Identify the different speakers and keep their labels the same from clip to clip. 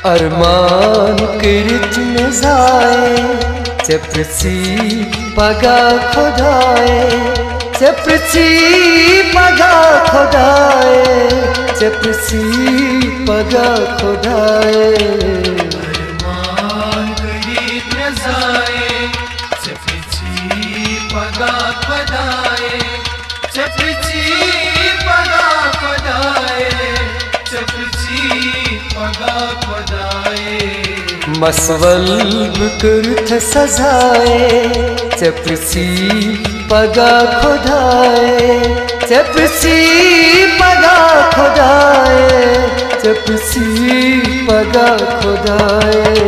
Speaker 1: Armağan kırıtını zaye Çepresi paga khodaye Çepresi paga khodaye Çepresi paga khodaye
Speaker 2: Armağan kırıtını zaye Çepresi paga khodaye Çepresi paga khodaye Çepresi paga khodaye
Speaker 1: मसवल कुर्थ सजाए चपसी पगा खुदाए चपसी पगा खुदाए चपसी पगा खुदाए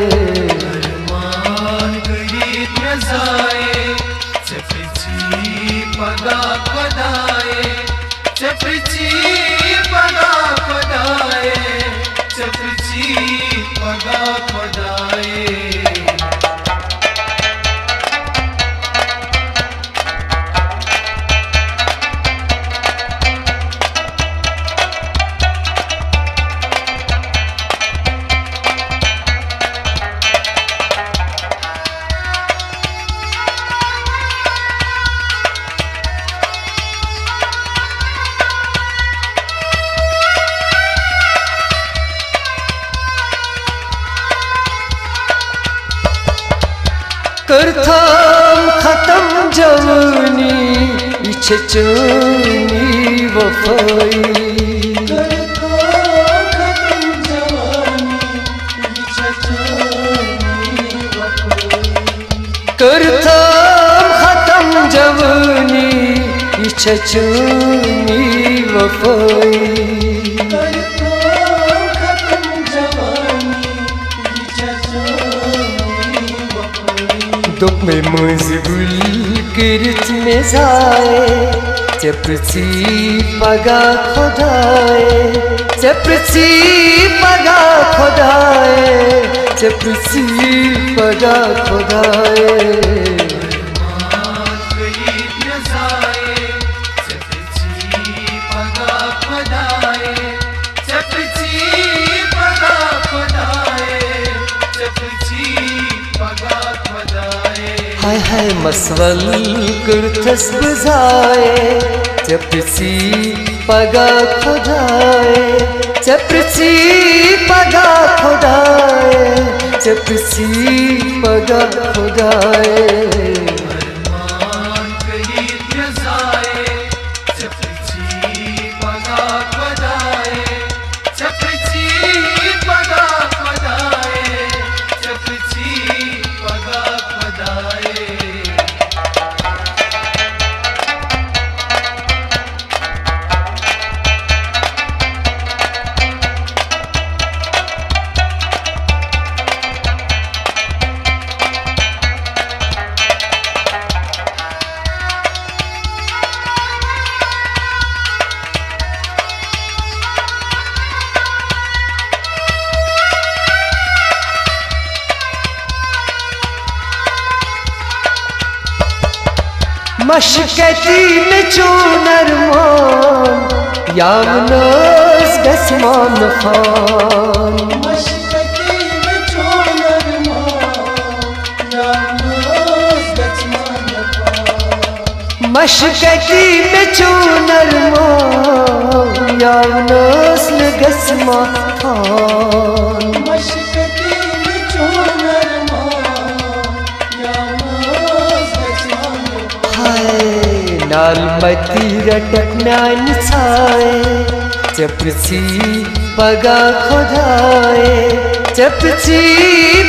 Speaker 2: अरमान गरीब रज़ाए चपसी पगा खुदाए चपसी पगा खुदाए चपसी पगा खुदाए
Speaker 1: करथम खत्म जवानी इच्छे चुनी वफाई करथम खत्म जवानी इच्छे चुनी वफाई दुख में मजबूल किरत में जाए चपसी पगा खुदाए चपसी पगा खुदाए चपसी पगा खुदाए हाय हाय मसवल कुर्थस बजाए चपसी पगा खुदाए चपसी पगा खुदाए चपसी पगा खुदाए मशकती में चूनर मान यामनस गसमान खान
Speaker 2: मशकती में चूनर मान यामनस गसमान खान
Speaker 1: मशकती में चूनर मान यामनस गसमान खान
Speaker 2: मशकती में चूनर
Speaker 1: नाल मती रटकना निछाए चपसी पगा खुदाए चपसी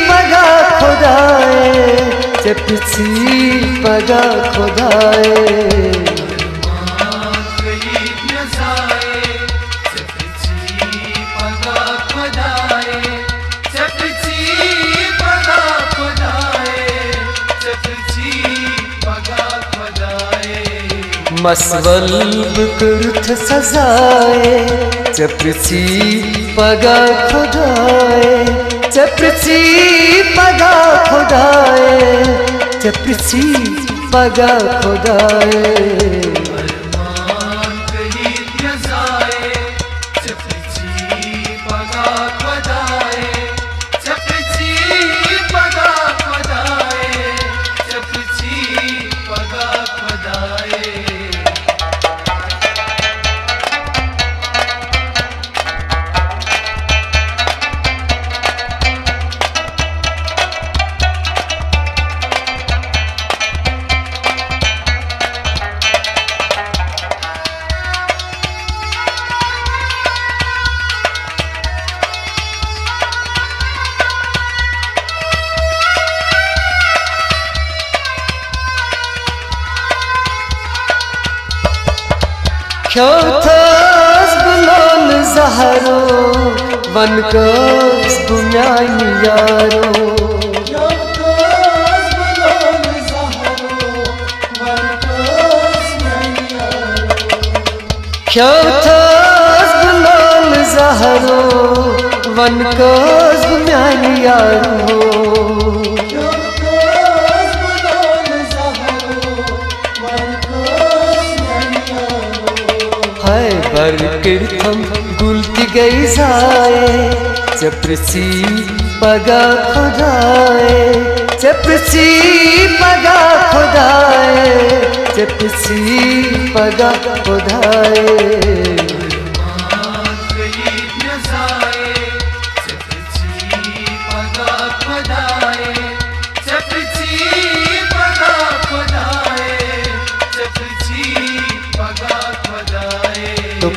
Speaker 1: पगा खुदाए चपसी पगा खुदाए मसवल कुर्थ सजाए चपसी पगा खुदाए चपसी पगा खुदाए चपसी पगा खुदाए Kyotas bulon zaharo Van kız dünyayı yaro
Speaker 2: Kyotas bulon zaharo Van kız dünyayı yaro
Speaker 1: Kyotas bulon zaharo Van kız dünyayı yaro बर कीर्थम गुलती गई जाए चप्रसी पगा खुदाए चप्रसी पगा खुदाए चप्रसी पगा खुदाए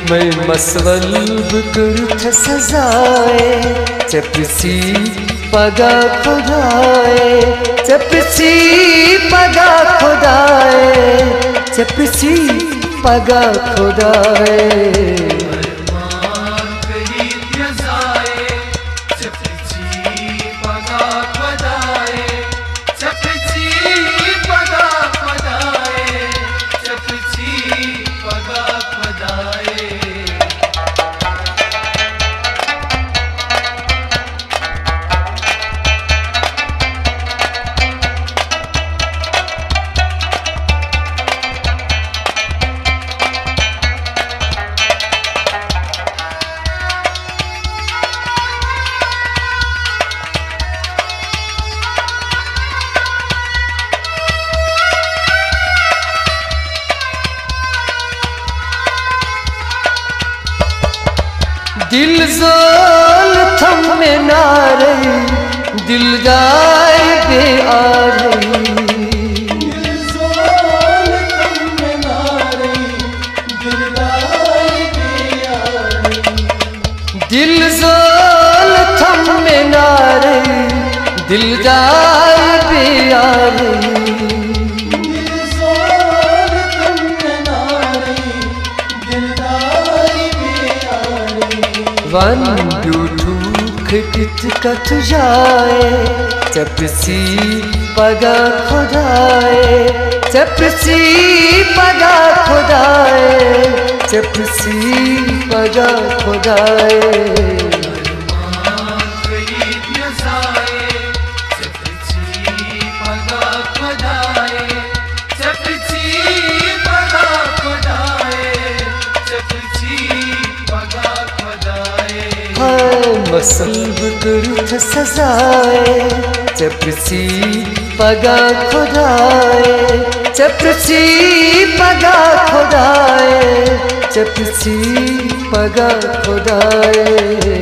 Speaker 1: मैं मसवल्ब कुर्थ सजाए चपसी पगा खुदाए चपसी पगा खुदाए चपसी पगा खुदाए दिल जोल थम में ना रही दिल जाए बे आ रही
Speaker 2: दिल जोल थम में ना रही दिल जाए बे आ रही
Speaker 1: दिल जोल थम में ना रही दिल जाए बे आ रही वन ब्यूठू खिट कथ जाए चपसी पगा खुदाए चपसी पगा खुदाए चपसी पगा खुदाए मसल्ब कुर्थ सजाए चपसी पगा खुदाए चपसी पगा खुदाए चपसी पगा खुदाए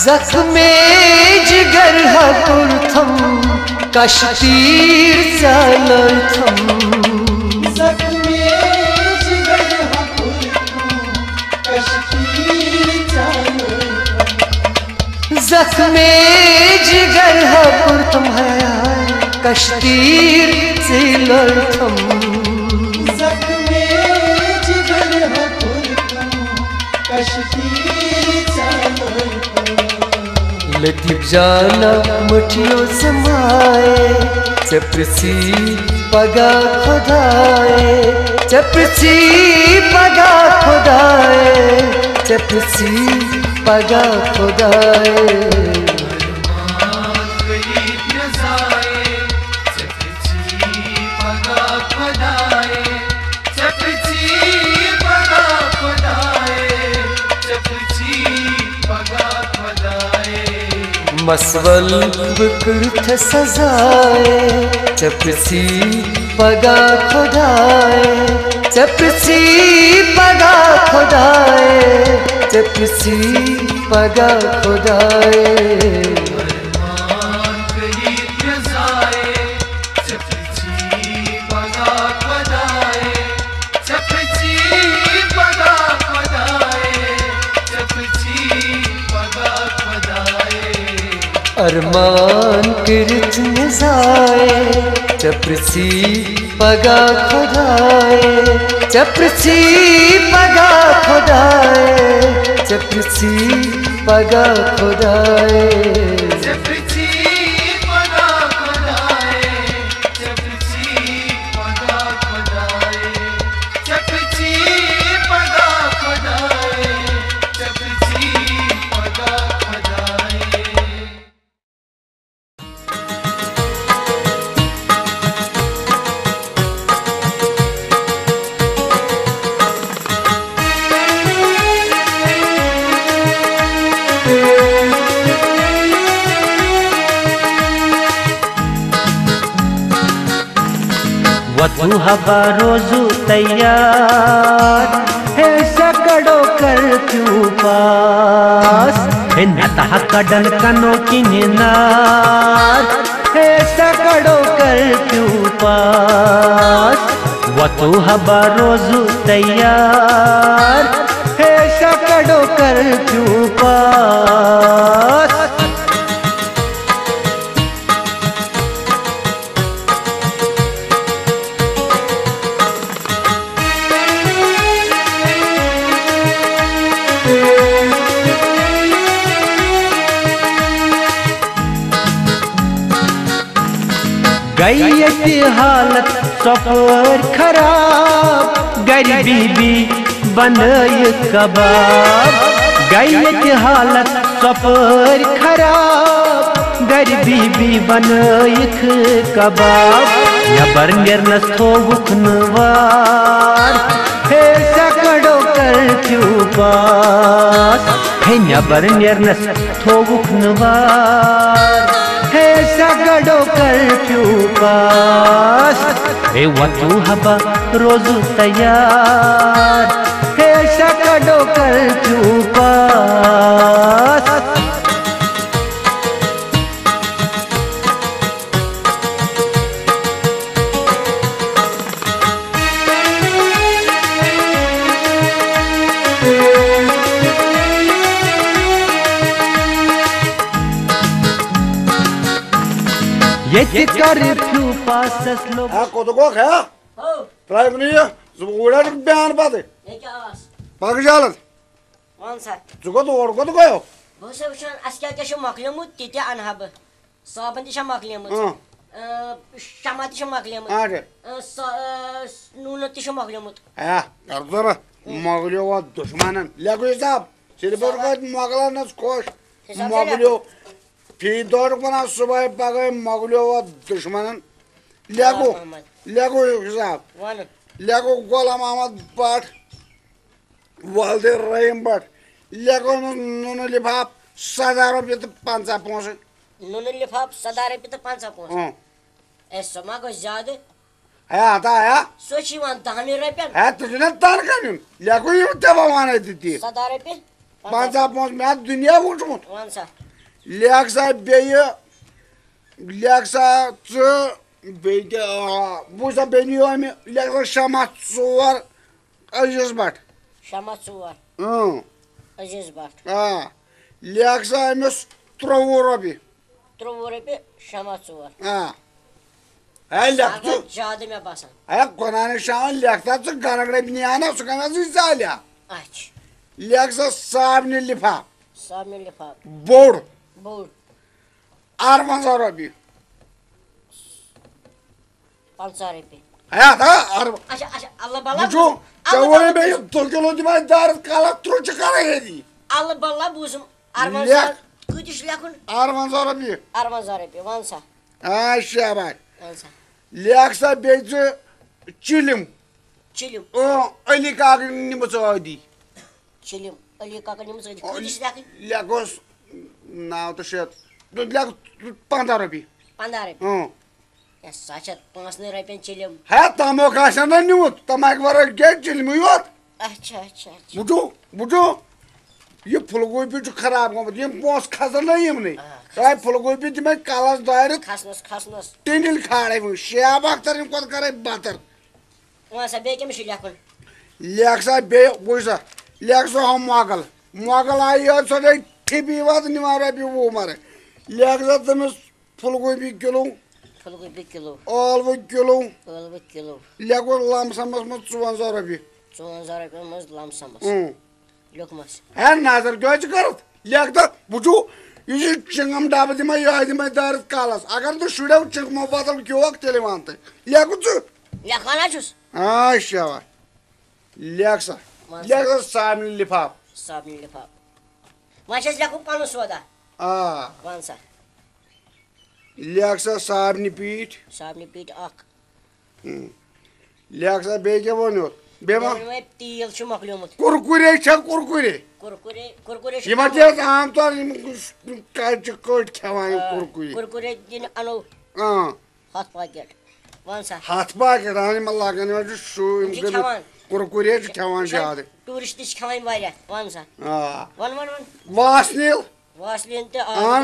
Speaker 1: जख्मे जिगर हकुर्थम कश्तीर चालर्थम
Speaker 2: जख्मे जिगर हकुर्थम कश्तीर चालर्थम
Speaker 1: जख्मे जिगर हकुर्थम है कश्तीर चालर्थम
Speaker 2: जख्मे जिगर हकुर्थम कश्तीर चालर्थम
Speaker 1: लतीफ जाना मुठियों समाए चपसी पगा खुदाए चपसी पगा खुदाए चपसी पगा खुदाए
Speaker 2: चपसी
Speaker 1: मसवल बुकुर्थ सजाए चपसी पगा खुदाए चपसी पगा खुदाए चपसी पगा खुदाए अरमान किरत निजाए चपसी पगा खुदाए चपसी पगा खुदाए चपसी पगा खुदाए चपसी पगा खुदाए चपसी पगा खुदाए चपसी पगा खुदाए चपसी पगा खुदाए
Speaker 3: वतू हवा रोजू तैयार है सकड़ो कर क्यों पास है नतः कडन कनो की निनार है सकड़ो कर क्यों पास वतू हवा रोजू तैयार है सकड़ो कर क्यों पास गई हालत सफर खराब गरीबी भी बनाए कबाब गई हालत सफर खराब गरीबी भी बनाए कबाब नबर निर्नस थोवुखनवार है सकड़ो कर क्यों पास है नबर निर्नस थोवुखनवार है सकड़ो कर क्यों पास है वतू हवा रोजू तैयार है सकड़ो कर क्यों पास ये कर्फ्यू पासस लोग
Speaker 4: कत गो खा प्राइमरी जुगुड़ा बयान पाते पग जालत
Speaker 5: वन सर
Speaker 4: जुगो तो और कत गयो
Speaker 5: बस वचन अस्क्या के मकलेमुत तिते अनहब साबन दिशा मकलेमुत शमा दिशा मकलेमुत
Speaker 4: आरे
Speaker 5: नून दिशा मकलेमुत
Speaker 4: आ करदर मगलियो वा दुश्मनन लगो साहब सिरबर का मगला न खोश मगलियो फी दौर बना सुबह पगे मगलियो वा दुश्मनन लगो लगो साहब लगो गोलाम अहमद भट्ट वालदे रहीम भट्ट लगो नून लिफाफ 1000 रुपये तो 5 पोंसे
Speaker 5: नून लिफाफ 1000 रुपये तो 5 पोंसे ए समा को ज्यादा
Speaker 4: है आता है
Speaker 5: सोची वन 10 रुपये
Speaker 4: है तुझने तार कानून लगो ये तब माने देती
Speaker 5: 1000 रुपये
Speaker 4: 5 पोंस में दुनिया वुचमुत
Speaker 5: वन सर
Speaker 4: लेक्सा बेये लेक्सा च बेटे बुझा बेनियो में लेक्सा शमा 4 अजीज भट्ट
Speaker 5: शमा 4 अजीज भट्ट
Speaker 4: लेक्सा में 3 रुपये
Speaker 5: शमा 4
Speaker 4: है लेक्सा
Speaker 5: ज्यादा में बसन
Speaker 4: है कोनाने शाम लेक्सा च गरगड़े भी नहीं आना उसका ना जालिया
Speaker 5: अच्छा
Speaker 4: लेक्सा साबने लिफाफ
Speaker 5: बोर्ड
Speaker 4: 500 रुपये
Speaker 5: 500 रुपये
Speaker 4: है था
Speaker 5: अच्छा अच्छा अल्लाह बाला
Speaker 4: जो चवरे में 2 किलो दिमाग दार काला त्रुच करेगी दी
Speaker 5: अल्लाह बाला बुझम अरमान कुछ लेखुन
Speaker 4: 500 रुपये
Speaker 5: 500 रुपये वंसा
Speaker 4: अच्छा भाई
Speaker 5: वंसा
Speaker 4: लेक्सा बेच चिलिम
Speaker 5: चिलिम
Speaker 4: ओ अली का निमचोदी
Speaker 5: चिलिम अली का निमचोदी कुछ लेखुन
Speaker 4: लेकोस नाव तो शेत लेख 15 रॉपी
Speaker 5: 15
Speaker 4: हं
Speaker 5: या 500 रॉपीन चिलिम
Speaker 4: है तमोक आसन ना निमुत तमाक वर के चिलमु योत
Speaker 5: अच्छा अच्छा अच्छा
Speaker 4: बुझो ये फुलगोभी जो खराब गमत ये पोस खजर ना यमने काय फुलगोभी दिमे कालास दायर
Speaker 5: खसनस
Speaker 4: टिंडिल खाड़े वो शेब अख्तर को करे बातर
Speaker 5: वहां से बेके मिश लेखन
Speaker 4: लेक्सा बे बुझा लेक्सा हम मोगल आयो सदे ठिबी वाद निमारे भी वो मारे लेक्सा तमस फुलगोभी किलो अलव किलो लेगो लमसमस में 54 रॉपी
Speaker 5: 54 रॉपी मज लमसमस लोकमस
Speaker 4: है नजर गज करत लेख तो बुझो ये चिंगम डाब दिमा या दिमा दार कालस अगर तो शुड़े चिंगम बदल क्यों तेले मानते लेख छु
Speaker 5: लेखना छुस
Speaker 4: हां शावा लेक्सा सामने लिफाफ
Speaker 5: माशेस लेखु पानु सोदा कौन सा
Speaker 4: लेक्सा साबनी पीठ
Speaker 5: अख
Speaker 4: लेक्सा बे के वनो बेमा
Speaker 5: में तेल छु मखलियोमुत
Speaker 4: कुरकुरे ये मत आम तो काट खवान
Speaker 5: कुरकुरे दिन अनो हाथ पैकेट कौन सा
Speaker 4: हाथ पैकेट आने म लागन जो शो कुरकुरे खवान ज्यादा
Speaker 5: टूरिस्ट खवान वाया कौन सा
Speaker 4: वासनील
Speaker 5: ते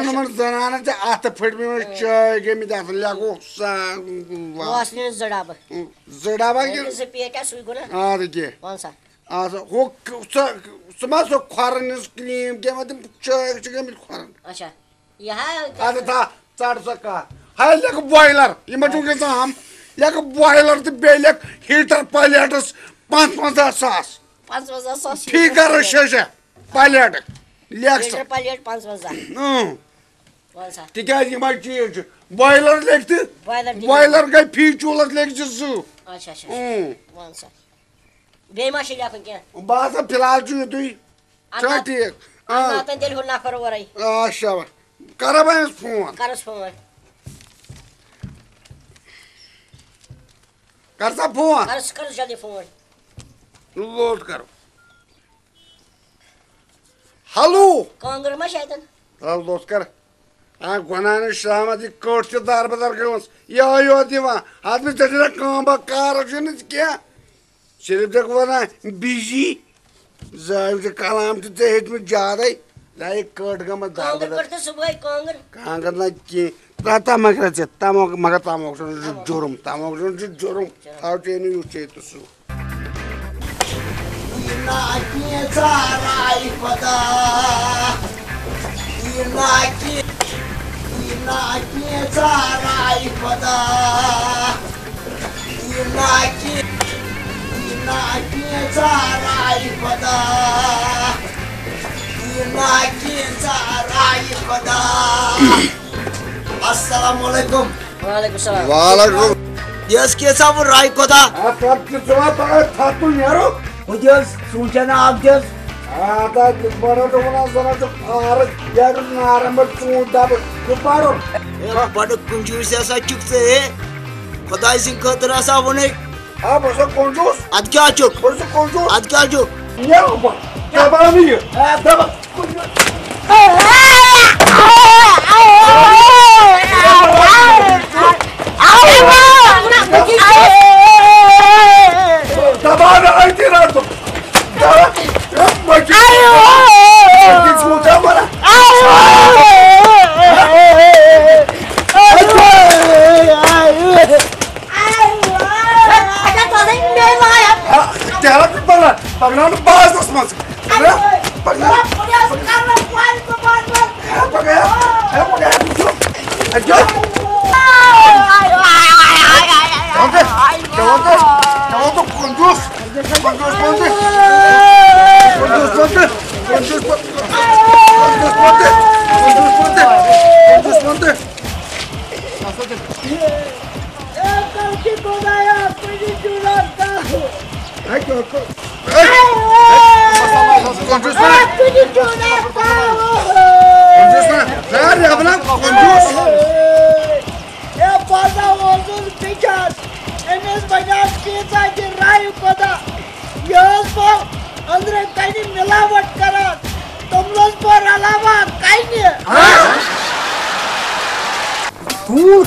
Speaker 4: नमन जनाना ते आत फट में चाय के में दात लागो
Speaker 5: वासलीन
Speaker 4: जड़ाबा के
Speaker 5: से पेटा सुई गुना
Speaker 4: आ देखिए
Speaker 5: कौन सा
Speaker 4: हो समाज को खारन क्रीम के मतलब चाय के में खारन
Speaker 5: अच्छा यहां
Speaker 4: आ था 400 का हाय लेक बॉयलर ये मजू के हम लेक बॉयलर ते बेलेक हीटर पायलट्स 5,000 सास ठीक कर शेषे पायलट लेक्स
Speaker 5: पायलट 5,000 कौन सा
Speaker 4: तिकाज ये मार चीज बॉयलर लेखते बॉयलर गई फी चूलत लेख जसु
Speaker 5: अच्छा कौन सा बेमाशी लेखन क्या
Speaker 4: बात फिलहाल छु तुई चल ठीक
Speaker 5: हां त दिल हो ना करो वराई
Speaker 4: अच्छा करबे फोन करता फोन
Speaker 5: कर जल्दी फोन
Speaker 4: लोड करो हेलो
Speaker 5: कांगर मा शैतान
Speaker 4: लोड कर आ गुनान शाम दी कोट के दार बदर गवस यो दिवा आदमी चढ़ना काम बा कार जन क्या सिर्फ देख वना बिजी जाय के कलाम ते हेत में ज्यादा लाइक कोट गम दार
Speaker 5: बदर करते सुबह कांगर
Speaker 4: ना की ताता मगर से तामो मगर तामो जोरम हाउ टेन यू चे तो सु
Speaker 2: Inaki tarai pada Inaki tarai pada Inaki tarai pada Inaki tarai pada Assalamualaikum.
Speaker 4: Waalaikumsalam.
Speaker 2: Yes ke sab rai koda
Speaker 4: आप के जवाब था तू यारो
Speaker 2: Udyas सूचना आद्यस
Speaker 4: आता बड़ा तो बना जरा तो आर यार नारंब चूंटा कुपारो
Speaker 2: बड़ कंजूस ऐसा चुकते है खुदा सिंह खतरा सा बने
Speaker 4: आप ऐसा कंजूस
Speaker 2: आज क्या चुक
Speaker 4: ऐसा कंजूस
Speaker 2: आज क्या चुक
Speaker 4: ये ऊपर क्या बना नहीं है दबा दबा आई तेरा तो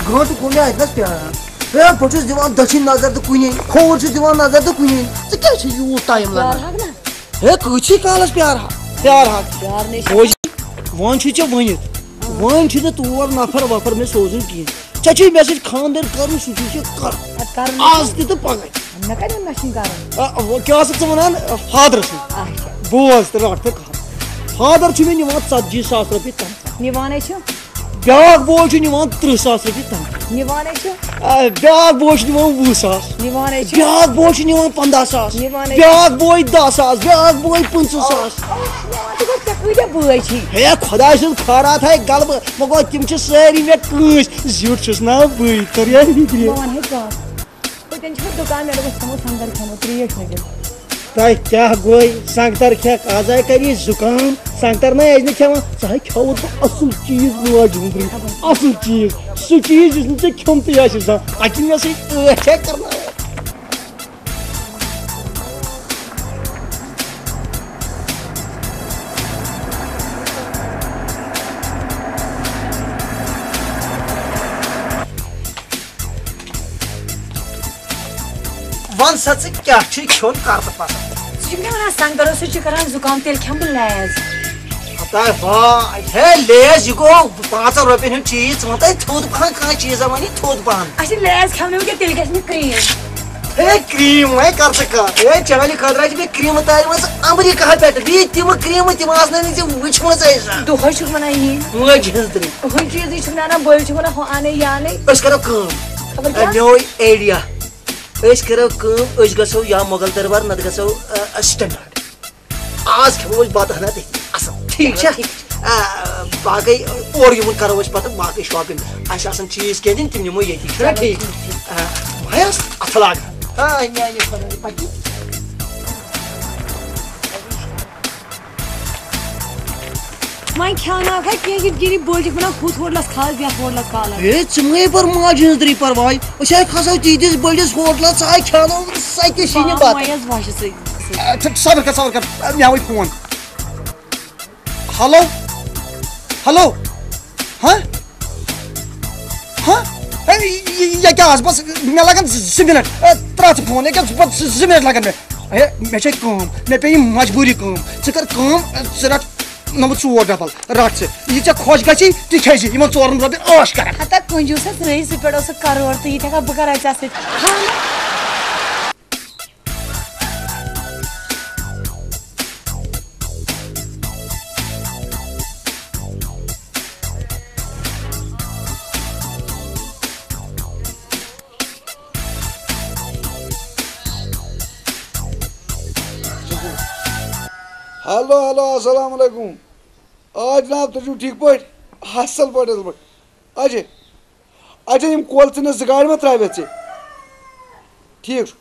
Speaker 2: घंट कुने आइतनस प्यारा बे बचुस दिवान दक्षिण नजर तो कुने खोर छ दिवान नजर तो कुने से क्या छ यू टाइम लगा हे कुछ कालस प्यार ने वन छ वनित वन छ तोर नफर वफर में सोजन की चची मैसेज खानदार कर सु कर आज तो पगह
Speaker 6: मैं कदम मशीन कर
Speaker 2: वो क्या से वनान फादर से बोस तो रट फादर छ में निवान 40,000 रुपये तन
Speaker 6: निवाने छ
Speaker 2: ब्याक बोय छ निवान 30,000 रुपये तन
Speaker 6: निवाने छ
Speaker 2: ब्याक बोय छ निवान 20,000
Speaker 6: निवाने छ
Speaker 2: ब्याक बोय छ निवान 15,000
Speaker 6: निवाने
Speaker 2: ब्याक बोय 10,000 ब्याक बोय 50,000
Speaker 6: तो तकवीजे बोय छी
Speaker 2: हे खुदा सुन खरा था गलब मगो तिम छ सारी में कूस झूठ छस ना बई करिया
Speaker 6: निवान है का तो तेन छ दुकान में समो संदर खमो क्रिएट हो गया
Speaker 2: ताई क्या गोई संगतर क्या आजाय करी जुकाम संगतर ना एजने क्या चाहे खाओ तो असल चीज नुआ जुंगरी असल चीज सु चीज जिसने खमते या से आकिन में से चेक करना है वन सच क्या छोन कर
Speaker 6: जुकाम संगरो से करन जुकाम तेल खम लेज
Speaker 2: पता वाह हे लेज को 5 रुपए हन चीज मत थोद पहन का चीज वनी थोद पहन
Speaker 6: अच्छे लेज खमने के तेल गस क्रीम
Speaker 2: हे क्रीम मैं कर सका हे चली खदरा जी क्रीम तार मस अमेरिका पेट बी तिम क्रीम तिम आसने जे वच मस ऐसा
Speaker 6: तो होय छु बनाई
Speaker 2: वो जल्दी
Speaker 6: होय चीज छु ना बोल छु ना हो आने याने
Speaker 2: बस करो काम नो आइडिया ऐस करो काम ऐस गसो या मुगल दरबार नद गसो स्टैंडर्ड आज खबो बात हना दे असल ठीक है बाकी और यमुन करो पता बाकी शॉपिंग आसान चीज के दिन तिम निमो ये ठीक भयस अथलाग हां न्याय फरन पकी
Speaker 6: मैं खाना का के गिरी बोल के बना खुद होटलस खाल बिया होटलस खाल
Speaker 2: ए चमगे पर माजनदरी पर भाई ओसे खसो तीदिस बडिस होटलस आय खानो साइके शिने बात
Speaker 6: मैं वाश से
Speaker 2: सबर कर मैं आवै फोन हेलो हेलो हां हां ये क्या आज बस मैं लगन 2 मिनट त्राच फोन क्या बस 2 मिनट लगन मैं छे काम मैं पे मजबूरी काम च कर काम च रट नंबर 4 डबल रट से ये खोज गई ती खेजी यमन 4 रुपये आश कर
Speaker 6: हता कंजूस रही से पेड़ो से करोड़ तो ये का बकरा चासे
Speaker 4: हेलो हेलो अस्सलाम वालेकुम आज जनाब तुझ ठीक पे असल पे अजय अजय यम कोल च गाड़ में त्रा ठीक